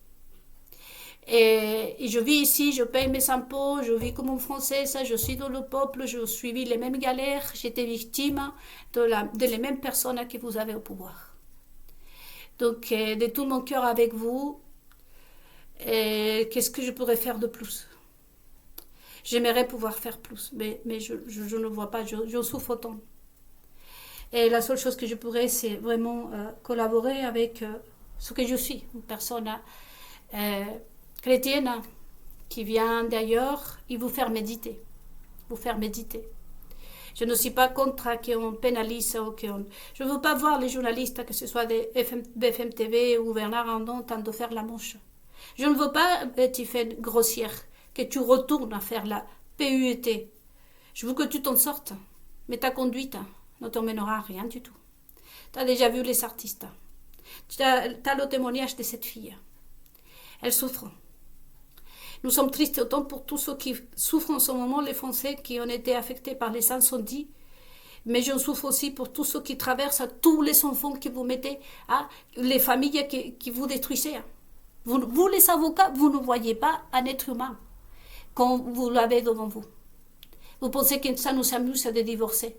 Speaker 1: Et je vis ici, je paye mes impôts, je vis comme un Français, ça, je suis dans le peuple, je suivi les mêmes galères, j'étais victime de les mêmes personnes que vous avez au pouvoir. Donc, de tout mon cœur avec vous, qu'est-ce que je pourrais faire de plus? J'aimerais pouvoir faire plus, mais je ne vois pas, je souffre autant. Et la seule chose que je pourrais, c'est vraiment collaborer avec ce que je suis, une personne chrétienne qui vient d'ailleurs et vous faire méditer. Je ne suis pas contre qu'on pénalise ou qu'on... Je ne veux pas voir les journalistes, que ce soit des BFM TV ou Bernard Arnault, tant de faire la manche. Je ne veux pas, Tiffen, grossière, que tu retournes à faire la PUET. Je veux que tu t'en sortes. Mais ta conduite ne t'emmènera à rien du tout. Tu as déjà vu les artistes. Tu as le témoignage de cette fille. Elle souffre. Nous sommes tristes autant pour tous ceux qui souffrent en ce moment, les Français qui ont été affectés par les incendies. Mais je souffre aussi pour tous ceux qui traversent, tous les enfants que vous mettez, les familles qui vous détruisez. Vous, les avocats, vous ne voyez pas un être humain quand vous l'avez devant vous. Vous pensez que ça nous amuse de divorcer.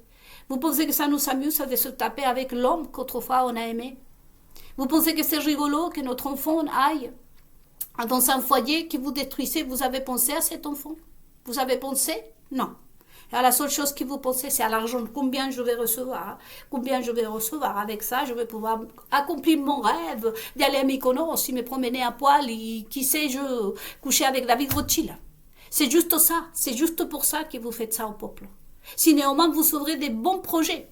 Speaker 1: Vous pensez que ça nous amuse de se taper avec l'homme qu'autrefois on a aimé. Vous pensez que c'est rigolo que notre enfant aille dans un foyer que vous détruisez. Vous avez pensé à cet enfant? Vous avez pensé? Non. Alors, la seule chose que vous pensez, c'est à l'argent. Combien je vais recevoir? Combien je vais recevoir? Avec ça, je vais pouvoir accomplir mon rêve d'aller à Mykonos, me promener à poil et, qui sait, je coucher avec David Rothschild. C'est juste ça. C'est juste pour ça que vous faites ça au peuple. Si néanmoins vous ouvrez des bons projets,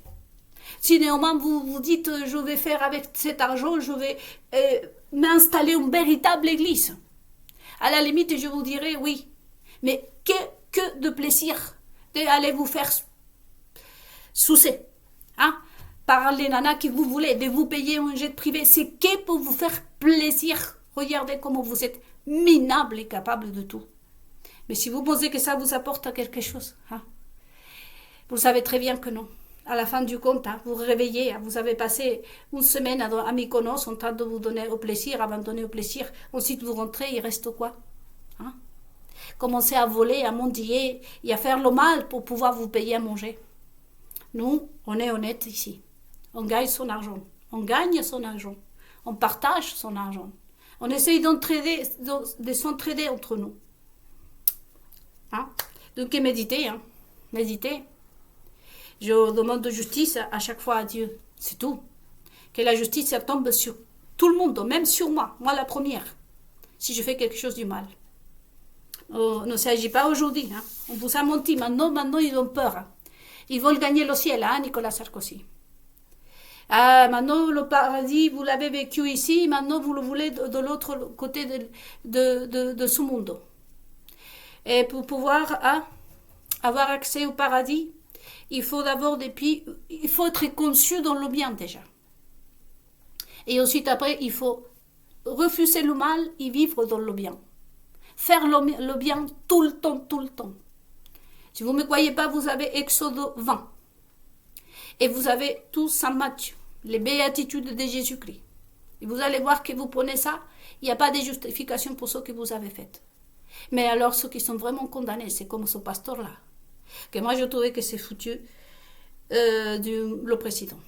Speaker 1: si néanmoins vous vous dites je vais faire avec cet argent, je vais m'installer une véritable église, à la limite je vous dirais oui, mais que de plaisir, d'aller vous faire soucer, hein, par les nanas que vous voulez, de vous payer un jet privé, c'est que pour vous faire plaisir. Regardez comment vous êtes minable et capable de tout. Mais si vous pensez que ça vous apporte quelque chose, hein, vous savez très bien que non. À la fin du compte, hein, vous réveillez, hein, vous avez passé une semaine à Mykonos en train de vous donner au plaisir, abandonner au plaisir. Ensuite, vous rentrez, il reste quoi, hein? Commencez à voler, à mendier et à faire le mal pour pouvoir vous payer à manger. Nous, on est honnête ici. On gagne son argent. On gagne son argent. On partage son argent. On essaye de s'entraider entre nous. Hein? Donc, méditez. Hein? Méditez. Je demande de justice à chaque fois à Dieu. C'est tout. Que la justice tombe sur tout le monde, même sur moi. Moi, la première. Si je fais quelque chose du mal. Il ne s'agit pas aujourd'hui. Hein? On vous a menti. Maintenant, ils ont peur. Hein? Ils veulent gagner le ciel, hein, Nicolas Sarkozy. Maintenant, le paradis, vous l'avez vécu ici. Maintenant, vous le voulez de l'autre côté de ce monde. Et pour pouvoir avoir accès au paradis, il faut d'abord il faut être conçu dans le bien déjà. Et ensuite après, il faut refuser le mal et vivre dans le bien. Faire le bien tout le temps, tout le temps. Si vous ne me croyez pas, vous avez Exode 20. Et vous avez tout Saint Matthieu, les béatitudes de Jésus-Christ. Et vous allez voir que vous prenez ça, il n'y a pas de justification pour ce que vous avez fait. Mais alors, ceux qui sont vraiment condamnés, c'est comme ce pasteur-là. Que moi, je trouvais que c'est foutu le président.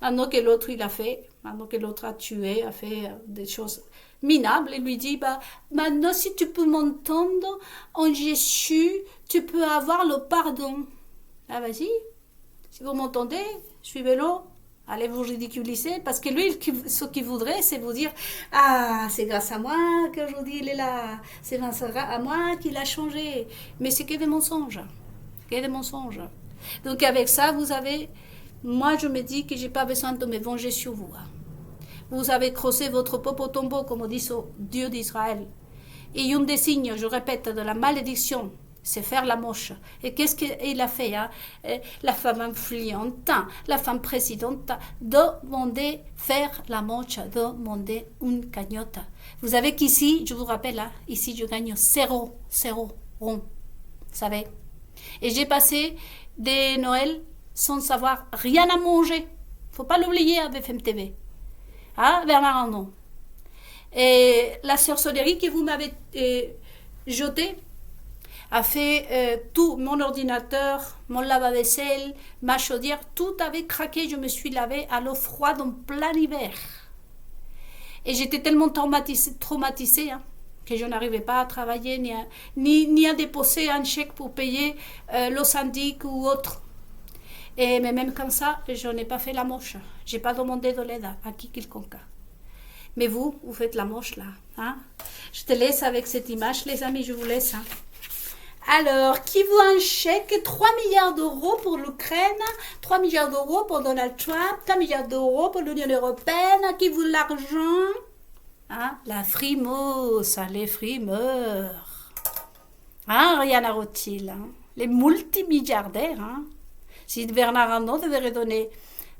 Speaker 1: Maintenant que l'autre, il a fait, maintenant que l'autre a tué, a fait des choses minables, il lui dit, maintenant, si tu peux m'entendre en Jésus, tu peux avoir le pardon. Ah, vas-y. Si vous m'entendez, suivez-le. Allez vous ridiculiser, parce que lui, ce qu'il voudrait, c'est vous dire, c'est grâce à moi qu'aujourd'hui il est là, c'est grâce à moi qu'il a changé. Mais c'est que des mensonges. Donc avec ça, moi je me dis que j'ai pas besoin de me venger sur vous. Vous avez creusé votre propre tombeau, comme dit ce Dieu d'Israël. Et un des signes, je répète, de la malédiction, c'est faire la moche. Et qu'est-ce qu'il a fait, hein? La femme influente, la femme présidente, demander faire la moche, demander une cagnotte. Vous savez qu'ici, je vous rappelle, hein, ici je gagne 0 rond, vous savez. Et j'ai passé des Noëls sans savoir rien à manger. Faut pas l'oublier à BFM TV. Hein, Bernard Arnault. Et la sorcellerie que vous m'avez jetée, a fait tout, mon ordinateur, mon lave-vaisselle, ma chaudière, tout avait craqué, je me suis lavée à l'eau froide en plein hiver. Et j'étais tellement traumatisée hein, que je n'arrivais pas à travailler ni à déposer un chèque pour payer le syndic ou autre. Mais même comme ça, je n'ai pas fait la moche. Je n'ai pas demandé de l'aide à quiconque. Mais vous faites la moche là. Hein? Je te laisse avec cette image, les amis, je vous laisse. Hein. Alors, qui veut un chèque? 3 milliards d'euros pour l'Ukraine, 3 milliards d'euros pour Donald Trump, 3 milliards d'euros pour l'Union européenne. Qui veut l'argent? Hein? La frimose, les frimeurs. Hein, Rihanna Rothschild, hein? Les multimilliardaires. Hein? Si Bernard Arnault devrait donner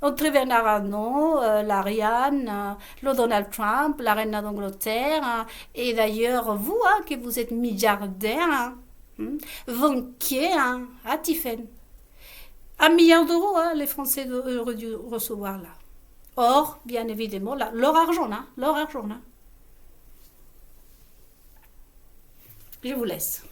Speaker 1: entre Bernard Arnault, l'Ariane, le Donald Trump, la reine d'Angleterre, hein? Et d'ailleurs, vous, hein, que vous êtes milliardaire, hein? Banquier, hein, à Tiffen. 1 milliard d'euros, hein, les Français auraient dû recevoir là. Or, bien évidemment, là, leur argent, là. Je vous laisse.